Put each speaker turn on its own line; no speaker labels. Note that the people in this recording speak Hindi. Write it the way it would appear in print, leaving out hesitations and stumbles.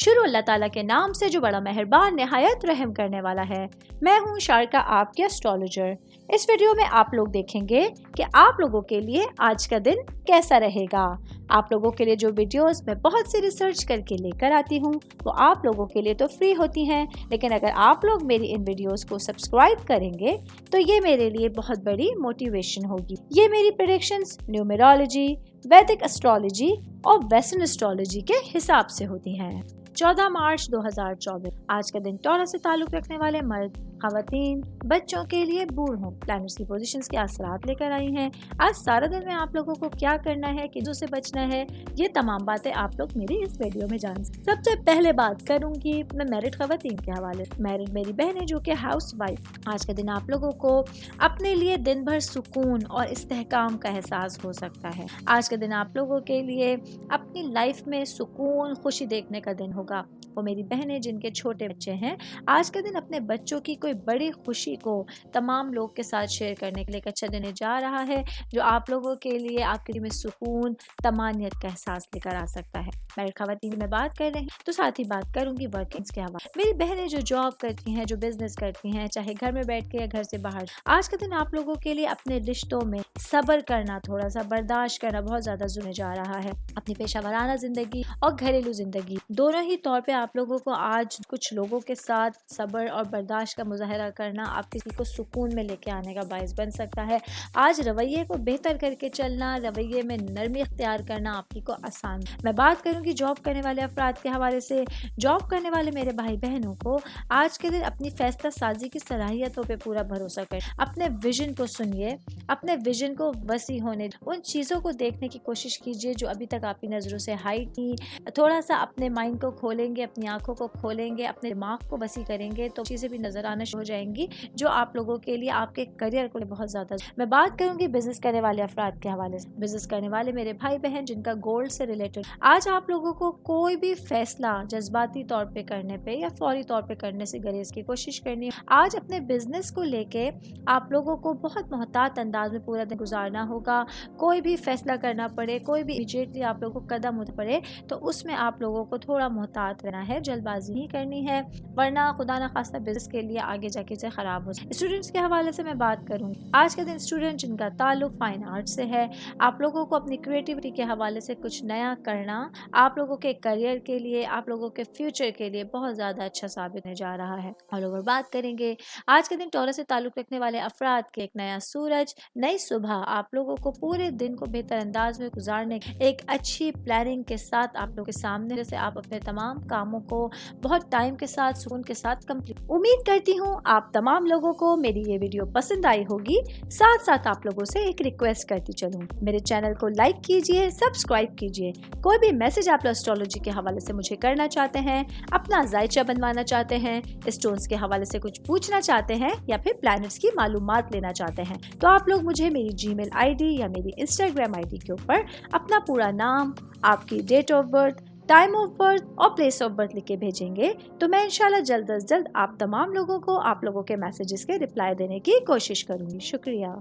शुरू अल्लाह ताला के नाम से जो बड़ा मेहरबान निहायत रहम करने वाला है। मैं हूँ शारका, आपके एस्ट्रोलॉजर। इस वीडियो में आप लोग देखेंगे कि आप लोगों के लिए आज का दिन कैसा रहेगा। आप लोगों के लिए जो वीडियोस मैं बहुत सी रिसर्च करके लेकर आती हूँ वो आप लोगों के लिए तो फ्री होती हैं, लेकिन अगर आप लोग मेरी इन वीडियोस को सब्सक्राइब करेंगे तो ये मेरे लिए बहुत बड़ी मोटिवेशन होगी। ये मेरी प्रेडिक्शंस न्यूमेरोलॉजी, वैदिक एस्ट्रोलॉजी और वेस्टर्न एस्ट्रोलॉजी के हिसाब से होती हैं। 14 मार्च 2024 आज का दिन टॉरस से ताल्लुक रखने वाले मर्द, खवातीन, बच्चों के लिए बूढ़ों प्लैनेट्स की पोजीशंस के असरात लेकर आई हैं। आज सारा दिन में आप लोगों को क्या करना है, किसों से बचना है, ये तमाम बातें आप लोग मेरी इस वीडियो में जान सकते। सबसे पहले बात करूंगी मैं मैरिड खवातीन के हवाले। मैरिड मेरी बहन है जो कि हाउस वाइफ। आज का दिन आप लोगों को अपने लिए दिन भर सुकून और इस्तेहकाम का एहसास हो सकता है। आज का दिन आप लोगों के लिए अपनी लाइफ में सुकून, खुशी देखने का दिन होगा। वो मेरी बहनें जिनके छोटे बच्चे हैं, आज का दिन अपने बच्चों की कोई बड़ी खुशी को तमाम लोग के साथ शेयर करने के लिए एक अच्छा दिन जा रहा है, जो आप लोगों के लिए आपके लिए में सुकून, तमानियत का एहसास लेकर आ सकता है। मेरी खवातीन में बात कर रही तो साथ ही बात करूंगी वर्किंग्स के हवाले। मेरी बहनें जो जॉब करती हैं, जो बिजनेस करती हैं, चाहे घर में बैठ के या घर से बाहर, आज का दिन आप लोगों के लिए अपने रिश्तों में सब्र करना, थोड़ा सा बर्दाश्त करना बहुत ज्यादा जुने जा रहा है। अपनी पेशावराना जिंदगी और घरेलू जिंदगी दोनों ही तौर पे आप लोगों को आज कुछ लोगों के साथ सब्र और बर्दाश्त का मुजाहरा करना आप किसी को सुकून में लेके आने का बायस बन सकता है। आज रवैये को बेहतर करके चलना, रवैये में नरमी इख्तियार करना आपकी को आसान। मैं बात करूंगी जॉब करने वाले अफराद के हवाले से। जॉब करने वाले मेरे भाई बहनों को आज के दिन अपनी फैसला साजी की सलाहियतों पे पूरा भरोसा करें। अपने विजन को सुनिए, अपने विजन को वसी होने, उन चीज़ों को देखने की कोशिश कीजिए जो अभी तक आपकी नज़रों से हाइड थी। थोड़ा सा अपने माइंड को खोलेंगे, अपनी आंखों को खोलेंगे, अपने दिमाग को वसी करेंगे तो चीज़ें भी नजर आना शुरू हो जाएंगी जो आप लोगों के लिए, आपके करियर को बहुत ज़्यादा। मैं बात करूंगी बिजनेस करने वाले अफराद के हवाले से। बिजनेस करने वाले मेरे भाई बहन जिनका गोल्ड से रिलेटेड, आज आप लोगों को कोई भी फैसला जज्बाती तौर पे करने पे या फौरी तौर पे करने से गुरेज की कोशिश करनी है। आज अपने बिजनेस को लेके आप लोगों को बहुत मोहतात अंदाज में पूरा दिन गुजारना होगा। कोई भी फैसला करना पड़े, कोई भी इमीडिएटली आप लोगों को कदम उठा पड़े तो उसमें आप लोगों को थोड़ा मोहतात रहना है, जल्दबाजी नहीं करनी है, वरना खुदा ना खास्ता बिजनेस के लिए आगे जाके से खराब हो जाए। स्टूडेंट्स के हवाले से मैं बात करूंगी। आज का दिन स्टूडेंट जिनका ताल्लुक फाइन आर्ट से है, आप लोगों को अपनी क्रिएटिविटी के हवाले से कुछ नया करना आप लोगों के करियर के लिए, आप लोगों के फ्यूचर के लिए बहुत ज़्यादा अच्छा साबित होने जा रहा है। ऑल ओवर बात करेंगे आज के दिन टॉरस से ताल्लुक रखने वाले अफराद के, एक नया सूरज, नई सुबह आप लोगों को पूरे दिन को बेहतर अंदाज में गुजारने, एक अच्छी प्लानिंग के साथ आप लोगों के सामने, जैसे आप अपने तमाम कामों को बहुत टाइम के साथ, सुकून के साथ कंप्लीट। उम्मीद करती हूँ आप तमाम लोगों को मेरी ये वीडियो पसंद आई होगी। साथ साथ आप लोगों से एक रिक्वेस्ट करती चलूँ, मेरे चैनल को लाइक कीजिए, सब्सक्राइब कीजिए। कोई भी मैसेज आप एस्ट्रोलॉजी के हवाले से मुझे करना चाहते हैं, अपना जायचा बनवाना चाहते हैं, स्टोन्स के हवाले से कुछ पूछना चाहते हैं या फिर प्लैनेट्स की मालूमात लेना चाहते हैं तो आप लोग मुझे मेरी जीमेल आईडी या मेरी इंस्टाग्राम आईडी के ऊपर अपना पूरा नाम, आपकी date of birth, time of birth और प्लेस ऑफ बर्थ लिख के भेजेंगे तो मैं इंशाल्लाह जल्द अज जल्द आप तमाम लोगों को, आप लोगों के मैसेजेस के रिप्लाई देने की कोशिश करूंगी। शुक्रिया।